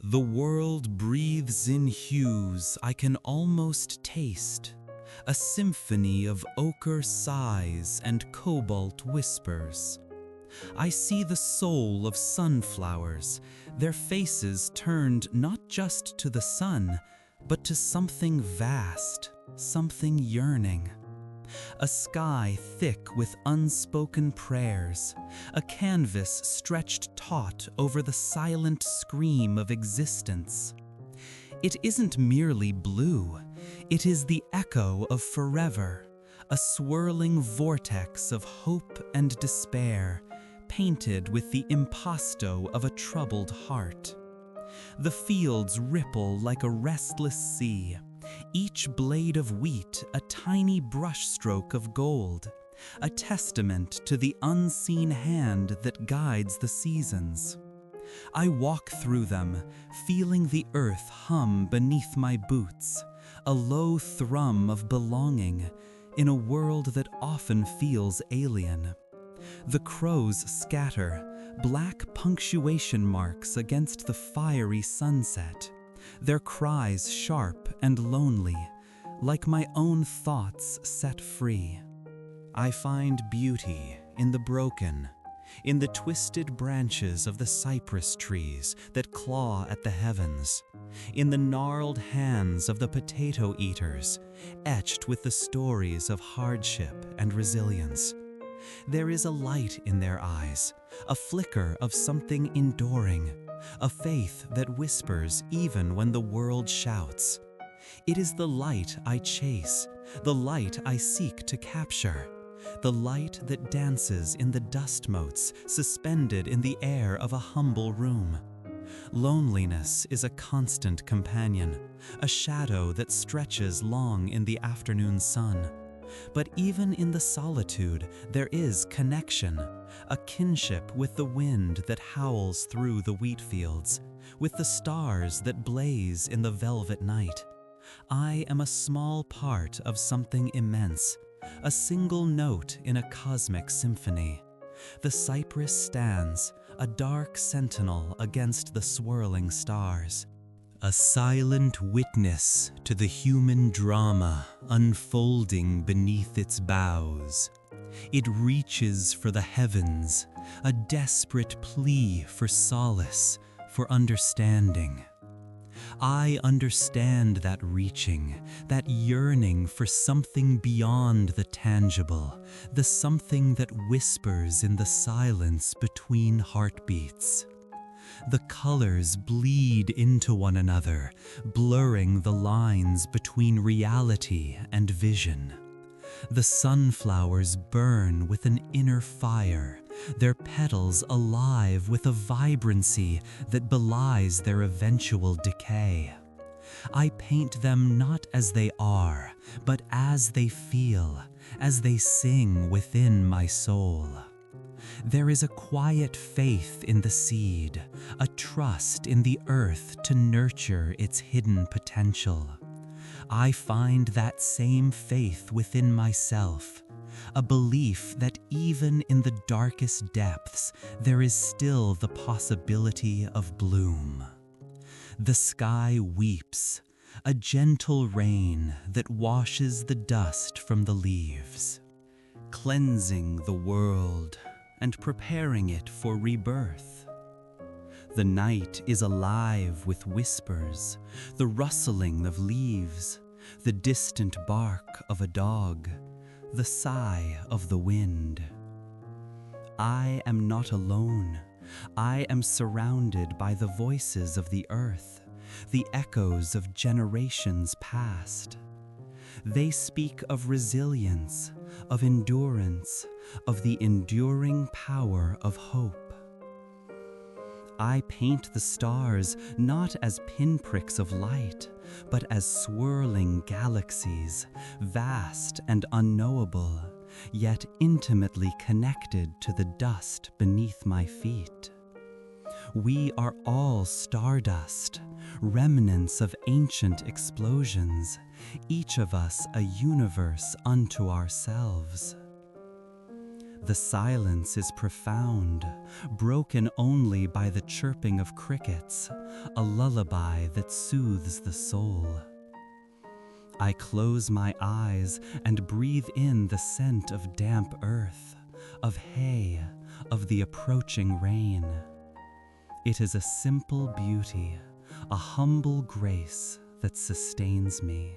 The world breathes in hues I can almost taste, a symphony of ochre sighs and cobalt whispers. I see the soul of sunflowers, their faces turned not just to the sun, but to something vast, something yearning. A sky thick with unspoken prayers, a canvas stretched taut over the silent scream of existence. It isn't merely blue, it is the echo of forever, a swirling vortex of hope and despair, painted with the impasto of a troubled heart. The fields ripple like a restless sea, each blade of wheat a tiny brushstroke of gold, a testament to the unseen hand that guides the seasons. I walk through them, feeling the earth hum beneath my boots, a low thrum of belonging in a world that often feels alien. The crows scatter, black punctuation marks against the fiery sunset, their cries sharp and lonely, like my own thoughts set free. I find beauty in the broken, in the twisted branches of the cypress trees that claw at the heavens, in the gnarled hands of the potato eaters, etched with the stories of hardship and resilience. There is a light in their eyes, a flicker of something enduring, a faith that whispers even when the world shouts. It is the light I chase, the light I seek to capture, the light that dances in the dust motes suspended in the air of a humble room. Loneliness is a constant companion, a shadow that stretches long in the afternoon sun. But even in the solitude, there is connection, a kinship with the wind that howls through the wheat fields, with the stars that blaze in the velvet night. I am a small part of something immense, a single note in a cosmic symphony. The cypress stands, a dark sentinel against the swirling stars. A silent witness to the human drama unfolding beneath its boughs. It reaches for the heavens, a desperate plea for solace, for understanding. I understand that reaching, that yearning for something beyond the tangible, the something that whispers in the silence between heartbeats. The colors bleed into one another, blurring the lines between reality and vision. The sunflowers burn with an inner fire, their petals alive with a vibrancy that belies their eventual decay. I paint them not as they are, but as they feel, as they sing within my soul. There is a quiet faith in the seed, a trust in the earth to nurture its hidden potential. I find that same faith within myself, a belief that even in the darkest depths, there is still the possibility of bloom. The sky weeps, a gentle rain that washes the dust from the leaves, cleansing the world and preparing it for rebirth. The night is alive with whispers, the rustling of leaves, the distant bark of a dog, the sigh of the wind. I am not alone. I am surrounded by the voices of the earth, the echoes of generations past. They speak of resilience, of endurance, of the enduring power of hope. I paint the stars not as pinpricks of light, but as swirling galaxies, vast and unknowable, yet intimately connected to the dust beneath my feet. We are all stardust, remnants of ancient explosions, each of us a universe unto ourselves. The silence is profound, broken only by the chirping of crickets, a lullaby that soothes the soul. I close my eyes and breathe in the scent of damp earth, of hay, of the approaching rain. It is a simple beauty, a humble grace that sustains me.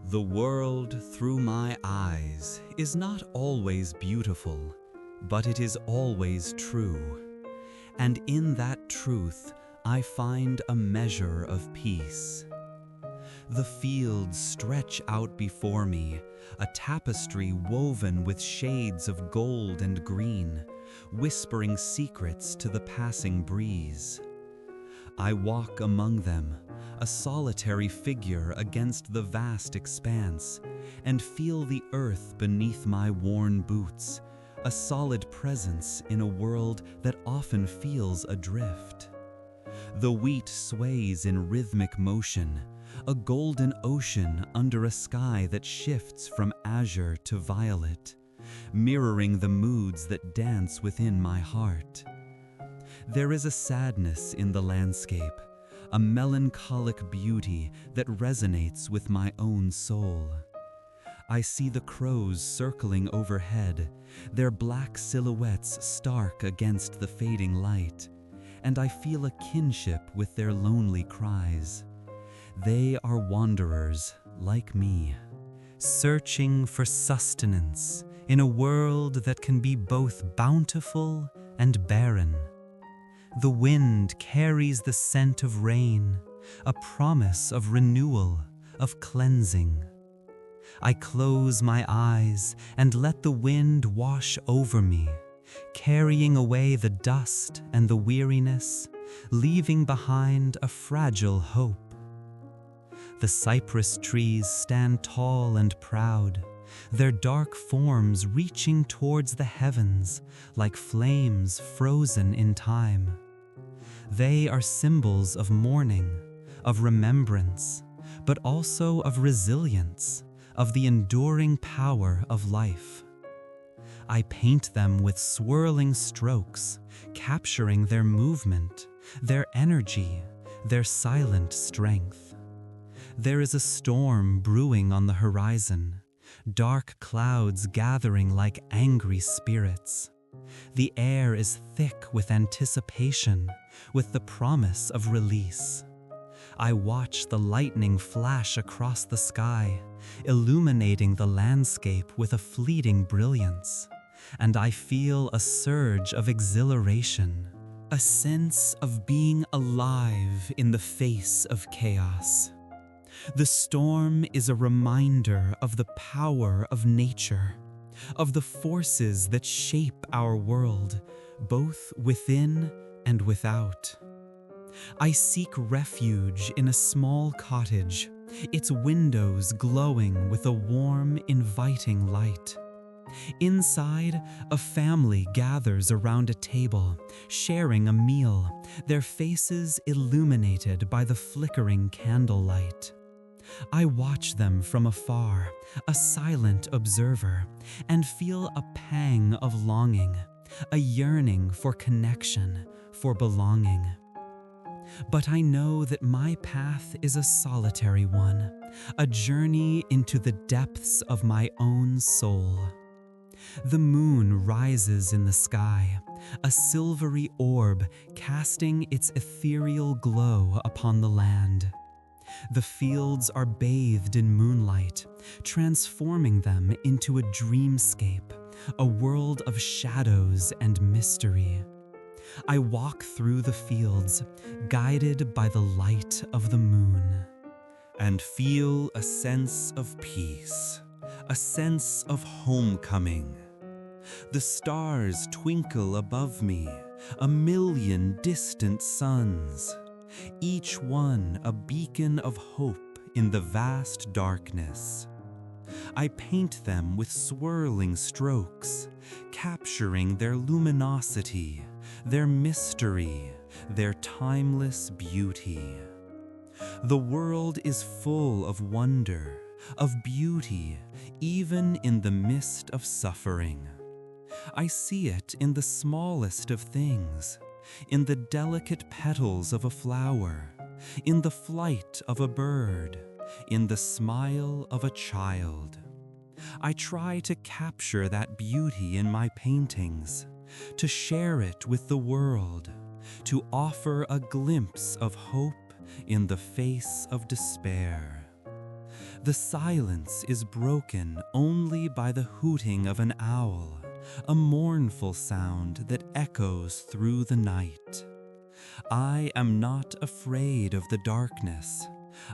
The world through my eyes is not always beautiful, but it is always true. And in that truth, I find a measure of peace. The fields stretch out before me, a tapestry woven with shades of gold and green, whispering secrets to the passing breeze. I walk among them, a solitary figure against the vast expanse, and feel the earth beneath my worn boots, a solid presence in a world that often feels adrift. The wheat sways in rhythmic motion, a golden ocean under a sky that shifts from azure to violet, mirroring the moods that dance within my heart. There is a sadness in the landscape, a melancholic beauty that resonates with my own soul. I see the crows circling overhead, their black silhouettes stark against the fading light, and I feel a kinship with their lonely cries. They are wanderers like me, searching for sustenance in a world that can be both bountiful and barren. The wind carries the scent of rain, a promise of renewal, of cleansing. I close my eyes and let the wind wash over me, carrying away the dust and the weariness, leaving behind a fragile hope. The cypress trees stand tall and proud, their dark forms reaching towards the heavens like flames frozen in time. They are symbols of mourning, of remembrance, but also of resilience, of the enduring power of life. I paint them with swirling strokes, capturing their movement, their energy, their silent strength. There is a storm brewing on the horizon, dark clouds gathering like angry spirits. The air is thick with anticipation, with the promise of release. I watch the lightning flash across the sky, illuminating the landscape with a fleeting brilliance, and I feel a surge of exhilaration, a sense of being alive in the face of chaos. The storm is a reminder of the power of nature, of the forces that shape our world, both within and without. I seek refuge in a small cottage, its windows glowing with a warm, inviting light. Inside, a family gathers around a table, sharing a meal, their faces illuminated by the flickering candlelight. I watch them from afar, a silent observer, and feel a pang of longing, a yearning for connection, for belonging. But I know that my path is a solitary one, a journey into the depths of my own soul. The moon rises in the sky, a silvery orb casting its ethereal glow upon the land. The fields are bathed in moonlight, transforming them into a dreamscape, a world of shadows and mystery. I walk through the fields, guided by the light of the moon, and feel a sense of peace, a sense of homecoming. The stars twinkle above me, a million distant suns, each one a beacon of hope in the vast darkness. I paint them with swirling strokes, capturing their luminosity, their mystery, their timeless beauty. The world is full of wonder, of beauty, even in the midst of suffering. I see it in the smallest of things, in the delicate petals of a flower, in the flight of a bird, in the smile of a child. I try to capture that beauty in my paintings, to share it with the world, to offer a glimpse of hope in the face of despair. The silence is broken only by the hooting of an owl, a mournful sound that echoes through the night. I am not afraid of the darkness.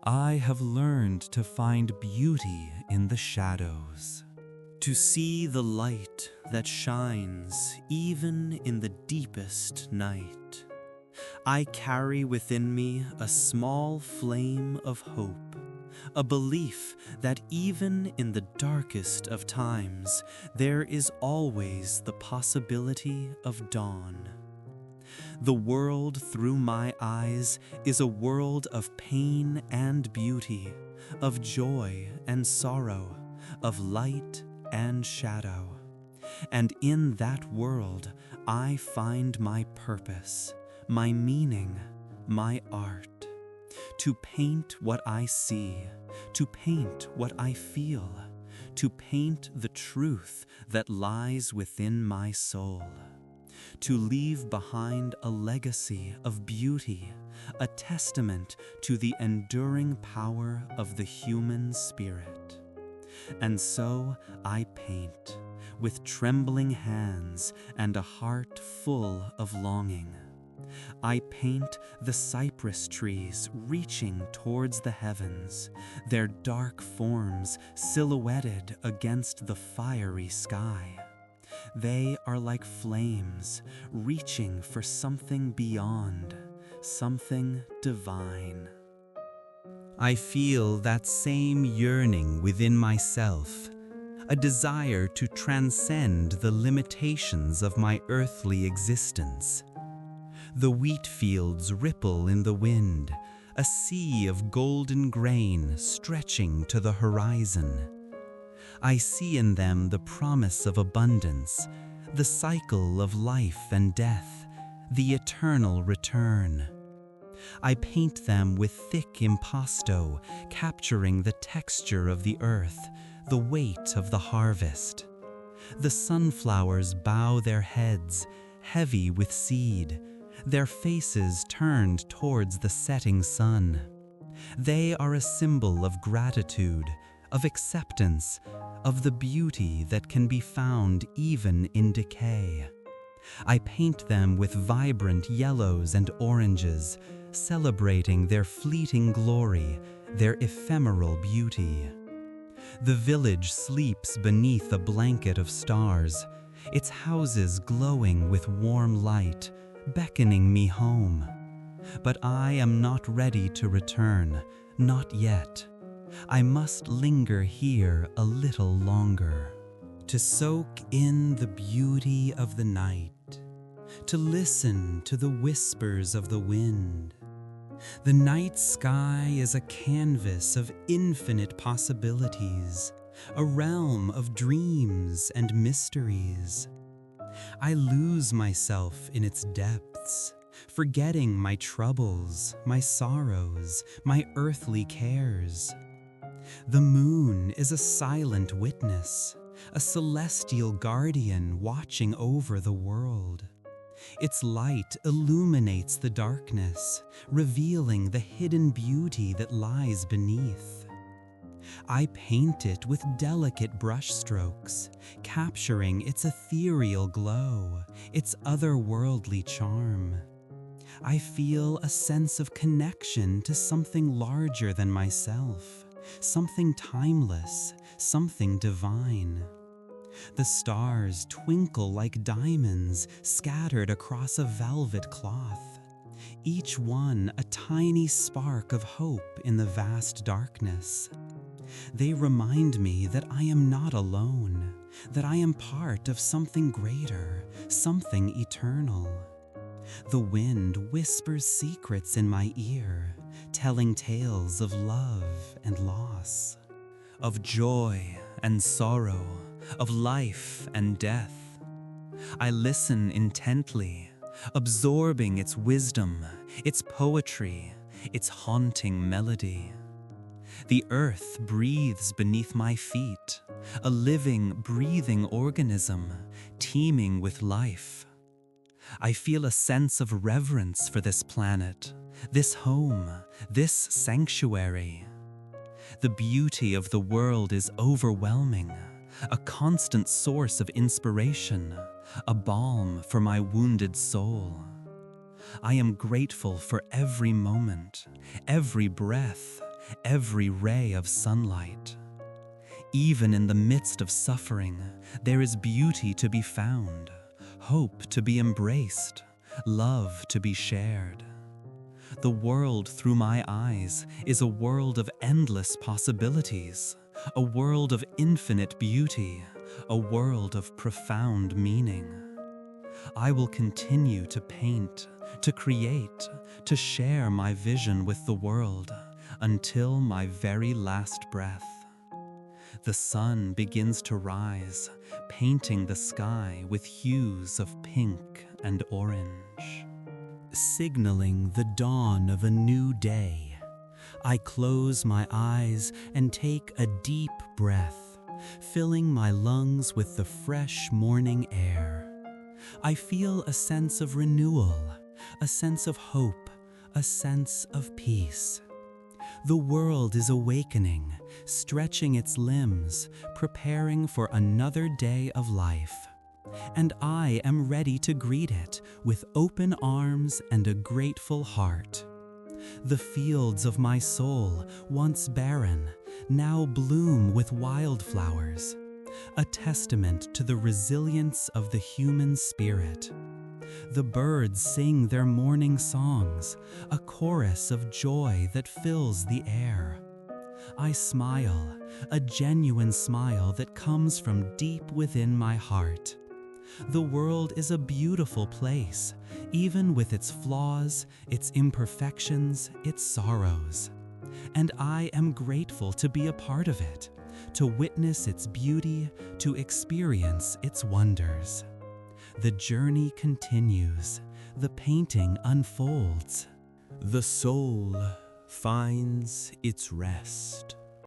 I have learned to find beauty in the shadows. To see the light that shines even in the deepest night. I carry within me a small flame of hope, a belief that even in the darkest of times, there is always the possibility of dawn. The world through my eyes is a world of pain and beauty, of joy and sorrow, of light and shadow. And in that world, I find my purpose, my meaning, my art. To paint what I see, to paint what I feel, to paint the truth that lies within my soul. To leave behind a legacy of beauty, a testament to the enduring power of the human spirit. And so I paint, with trembling hands and a heart full of longing. I paint the cypress trees reaching towards the heavens, their dark forms silhouetted against the fiery sky. They are like flames, reaching for something beyond, something divine. I feel that same yearning within myself, a desire to transcend the limitations of my earthly existence. The wheat fields ripple in the wind, a sea of golden grain stretching to the horizon. I see in them the promise of abundance, the cycle of life and death, the eternal return. I paint them with thick impasto, capturing the texture of the earth, the weight of the harvest. The sunflowers bow their heads, heavy with seed, their faces turned towards the setting sun. They are a symbol of gratitude, of acceptance, of the beauty that can be found even in decay. I paint them with vibrant yellows and oranges, celebrating their fleeting glory, their ephemeral beauty. The village sleeps beneath a blanket of stars, its houses glowing with warm light, beckoning me home. But I am not ready to return, not yet. I must linger here a little longer, to soak in the beauty of the night, to listen to the whispers of the wind. The night sky is a canvas of infinite possibilities, a realm of dreams and mysteries. I lose myself in its depths, forgetting my troubles, my sorrows, my earthly cares. The moon is a silent witness, a celestial guardian watching over the world. Its light illuminates the darkness, revealing the hidden beauty that lies beneath. I paint it with delicate brushstrokes, capturing its ethereal glow, its otherworldly charm. I feel a sense of connection to something larger than myself, something timeless, something divine. The stars twinkle like diamonds scattered across a velvet cloth, each one a tiny spark of hope in the vast darkness. They remind me that I am not alone, that I am part of something greater, something eternal. The wind whispers secrets in my ear, telling tales of love and loss, of joy and sorrow, of life and death. I listen intently, absorbing its wisdom, its poetry, its haunting melody. The earth breathes beneath my feet, a living, breathing organism, teeming with life. I feel a sense of reverence for this planet, this home, this sanctuary. The beauty of the world is overwhelming, a constant source of inspiration, a balm for my wounded soul. I am grateful for every moment, every breath, every ray of sunlight. Even in the midst of suffering, there is beauty to be found, hope to be embraced, love to be shared. The world through my eyes is a world of endless possibilities, a world of infinite beauty, a world of profound meaning. I will continue to paint, to create, to share my vision with the world until my very last breath. The sun begins to rise, painting the sky with hues of pink and orange, signaling the dawn of a new day. I close my eyes and take a deep breath, filling my lungs with the fresh morning air. I feel a sense of renewal, a sense of hope, a sense of peace. The world is awakening, stretching its limbs, preparing for another day of life. And I am ready to greet it with open arms and a grateful heart. The fields of my soul, once barren, now bloom with wildflowers, a testament to the resilience of the human spirit. The birds sing their morning songs, a chorus of joy that fills the air. I smile, a genuine smile that comes from deep within my heart. The world is a beautiful place, even with its flaws, its imperfections, its sorrows. And I am grateful to be a part of it, to witness its beauty, to experience its wonders. The journey continues, the painting unfolds. The soul finds its rest.